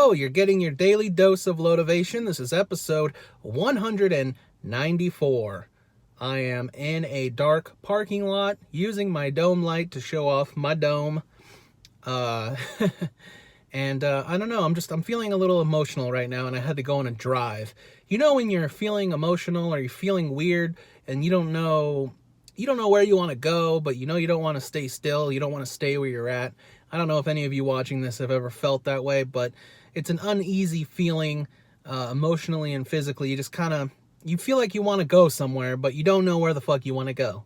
Hello, you're getting your daily dose of LoweTivation. This is episode 194. I am in a dark parking lot using my dome light to show off my dome. And I don't know, I'm feeling a little emotional right now, and I had to go on a drive. You know when you're feeling emotional or you're feeling weird and you don't know where you want to go, but you know you don't want to stay still, you don't want to stay where you're at. I don't know if any of you watching this have ever felt that way, but it's an uneasy feeling emotionally and physically. You just you feel like you want to go somewhere, but you don't know where the fuck you want to go.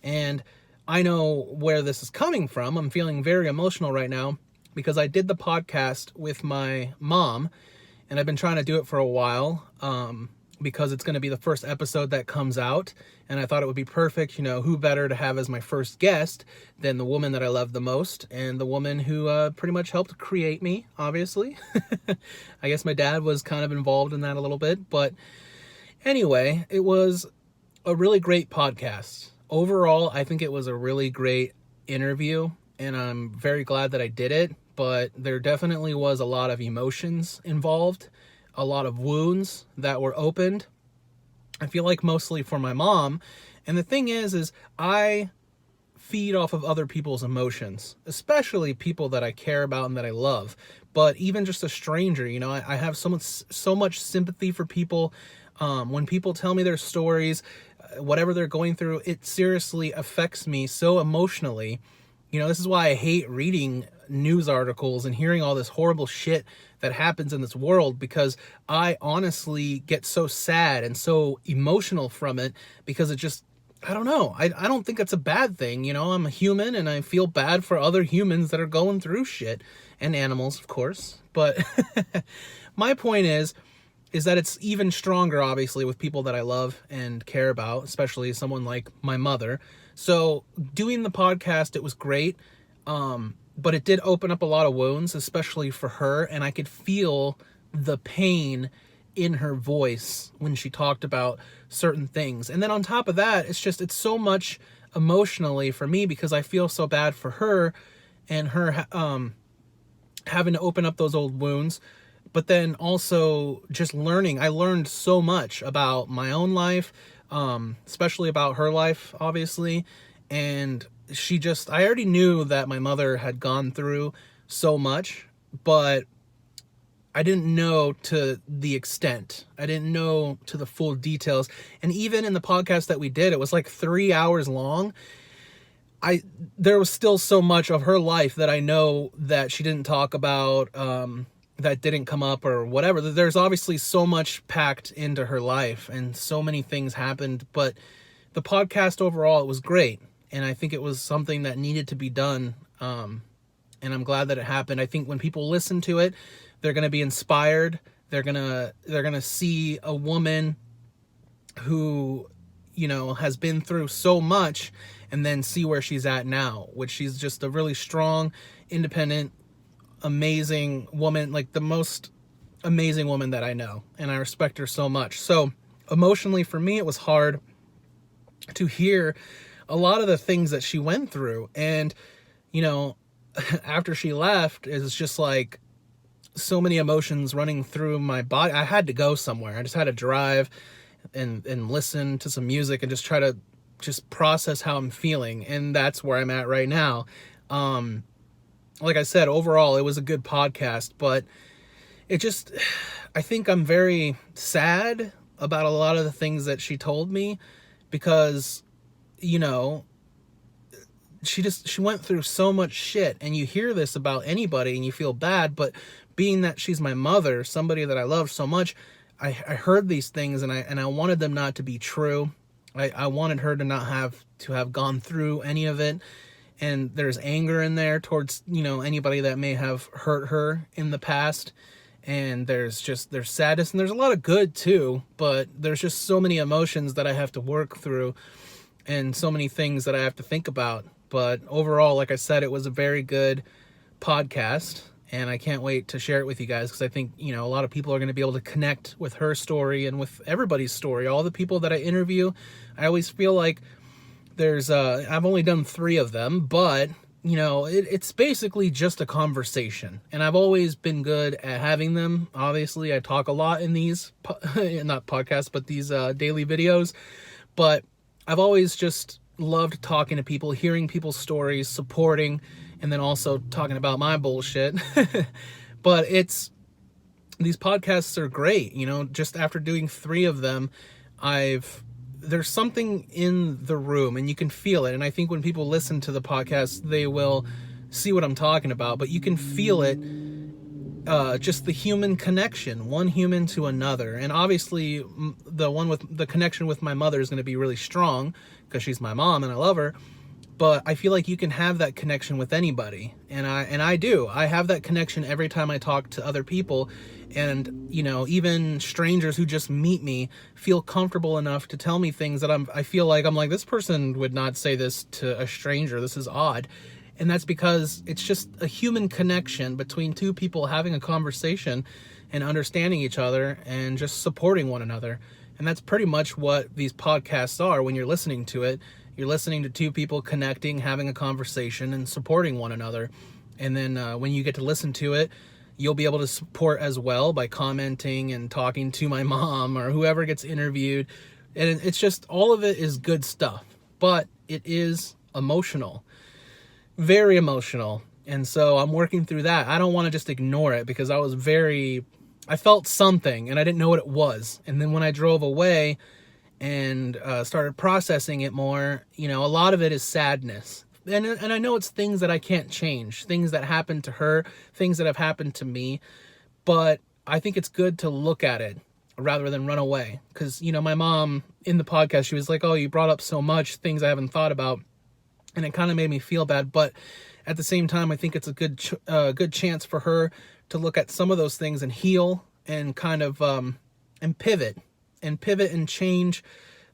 And I know where this is coming from. I'm feeling very emotional right now because I did the podcast with my mom, and I've been trying to do it for a while because it's going to be the first episode that comes out, and I thought it would be perfect. You know, who better to have as my first guest than the woman that I love the most, and the woman who pretty much helped create me, obviously. I guess my dad was kind of involved in that a little bit, but anyway, it was a really great podcast. Overall, I think it was a really great interview, and I'm very glad that I did it, but there definitely was a lot of emotions involved, a lot of wounds that were opened. I feel like mostly for my mom. And the thing is I feed off of other people's emotions, especially people that I care about and that I love. But even just a stranger, you know, I have so much sympathy for people. When people tell me their stories, whatever they're going through, it seriously affects me so emotionally. You know, this is why I hate reading news articles and hearing all this horrible shit that happens in this world, because I honestly get so sad and so emotional from it, because it just, I don't know. I don't think it's a bad thing. You know, I'm a human and I feel bad for other humans that are going through shit, and animals, of course. But my point is that it's even stronger, obviously, with people that I love and care about, especially someone like my mother. So doing the podcast, it was great. But it did open up a lot of wounds, especially for her. And I could feel the pain in her voice when she talked about certain things. And then on top of that, it's so much emotionally for me, because I feel so bad for her and her having to open up those old wounds. But then also just I learned so much about my own life, especially about her life, obviously. And I already knew that my mother had gone through so much, but I didn't know to the extent. I didn't know to the full details. And even in the podcast that we did, it was like 3 hours long. There was still so much of her life that I know that she didn't talk about, that didn't come up or whatever. There's obviously so much packed into her life and so many things happened, but the podcast overall, it was great. And I think it was something that needed to be done. And I'm glad that it happened. I think when people listen to it, they're going to be inspired. They're going to see a woman who, you know, has been through so much, and then see where she's at now, which she's just a really strong, independent, amazing woman, like the most amazing woman that I know. And I respect her so much. So emotionally for me, it was hard to hear a lot of the things that she went through. And, you know, after she left, it's just like so many emotions running through my body. I had to go somewhere. I just had to drive and listen to some music and just try to just process how I'm feeling. And that's where I'm at right now. Like I said, overall, it was a good podcast, but I think I'm very sad about a lot of the things that she told me, because, you know, she went through so much shit, and you hear this about anybody and you feel bad, but being that she's my mother, somebody that I love so much, I heard these things, and I wanted them not to be true. I wanted her to not have gone through any of it. And there's anger in there towards, you know, anybody that may have hurt her in the past. And there's sadness, and there's a lot of good too, but there's just so many emotions that I have to work through, and so many things that I have to think about. But overall, like I said, it was a very good podcast, and I can't wait to share it with you guys, because I think, you know, a lot of people are going to be able to connect with her story and with everybody's story. All the people that I interview, I always feel like I've only done 3 of them, but it's basically just a conversation. And I've always been good at having them. Obviously, I talk a lot in these, not podcasts, but these daily videos. But I've always just loved talking to people, hearing people's stories, supporting, and then also talking about my bullshit. But these podcasts are great. Just after doing 3 of them, there's something in the room and you can feel it. And I think when people listen to the podcast, they will see what I'm talking about, but you can feel it, just the human connection, one human to another. And obviously the connection with my mother is going to be really strong because she's my mom and I love her. But I feel like you can have that connection with anybody. And I do. I have that connection every time I talk to other people. And, even strangers who just meet me feel comfortable enough to tell me things that I feel like this person would not say this to a stranger. This is odd. And that's because it's just a human connection between 2 people having a conversation and understanding each other and just supporting one another. And that's pretty much what these podcasts are when you're listening to it. You're listening to 2 people connecting, having a conversation, and supporting one another. And then when you get to listen to it, you'll be able to support as well by commenting and talking to my mom or whoever gets interviewed. And it's just, all of it is good stuff. But it is emotional. Very emotional. And so I'm working through that. I don't want to just ignore it because I felt something and I didn't know what it was. And then when I drove away and started processing it more, a lot of it is sadness. And I know it's things that I can't change, things that happened to her, things that have happened to me. But I think it's good to look at it rather than run away. Because, my mom in the podcast, she was like, oh, you brought up so much things I haven't thought about. And it kind of made me feel bad. But at the same time, I think it's a good chance for her to look at some of those things and heal and kind of and pivot and change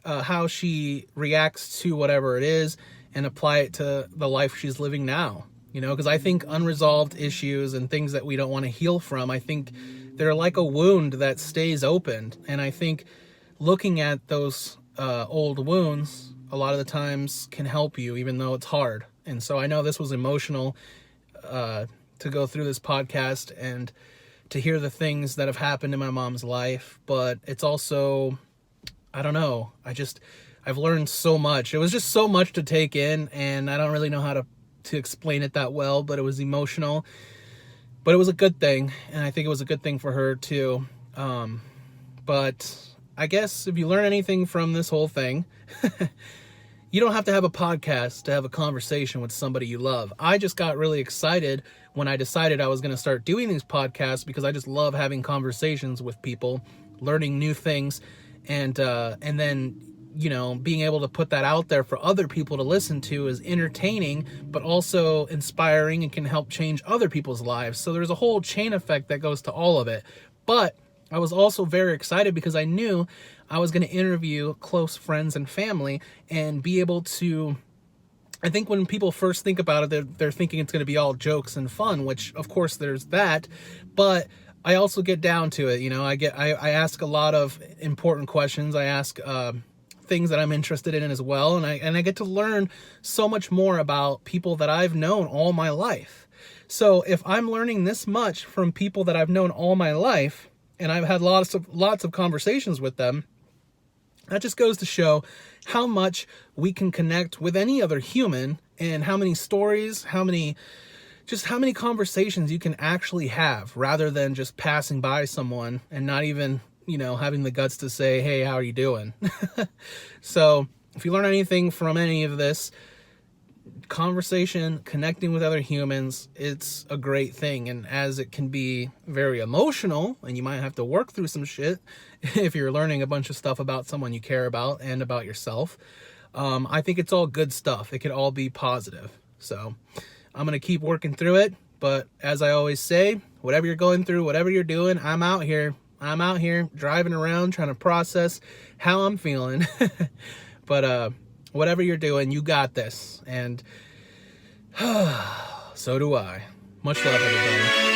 how she reacts to whatever it is and apply it to the life she's living now. Because I think unresolved issues and things that we don't want to heal from, I think they're like a wound that stays open. And I think looking at those old wounds a lot of the times can help you, even though it's hard. And so I know this was emotional to go through this podcast and to hear the things that have happened in my mom's life, but it's also, I don't know, I've learned so much. It was just so much to take in, and I don't really know how to explain it that well, but it was emotional, but it was a good thing, and I think it was a good thing for her too. But I guess if you learn anything from this whole thing, you don't have to have a podcast to have a conversation with somebody you love. I just got really excited when I decided I was going to start doing these podcasts because I just love having conversations with people, learning new things, and then, being able to put that out there for other people to listen to is entertaining, but also inspiring and can help change other people's lives. So there's a whole chain effect that goes to all of it. But I was also very excited because I knew I was going to interview close friends and family and be able to, I think when people first think about it, they're thinking it's going to be all jokes and fun, which of course there's that, but I also get down to it. I ask a lot of important questions. I ask things that I'm interested in as well. And I get to learn so much more about people that I've known all my life. So if I'm learning this much from people that I've known all my life, and I've had lots of conversations with them, that just goes to show how much we can connect with any other human, and how many stories, how many conversations you can actually have rather than just passing by someone and not even, having the guts to say, hey, how are you doing? So if you learn anything from any of this conversation, connecting with other humans, it's a great thing. And as it can be very emotional and you might have to work through some shit if you're learning a bunch of stuff about someone you care about and about yourself, I think it's all good stuff. It could all be positive. So I'm going to keep working through it. But as I always say, whatever you're going through, whatever you're doing, I'm out here driving around trying to process how I'm feeling. But whatever you're doing, you got this. And so do I. Much love, everybody.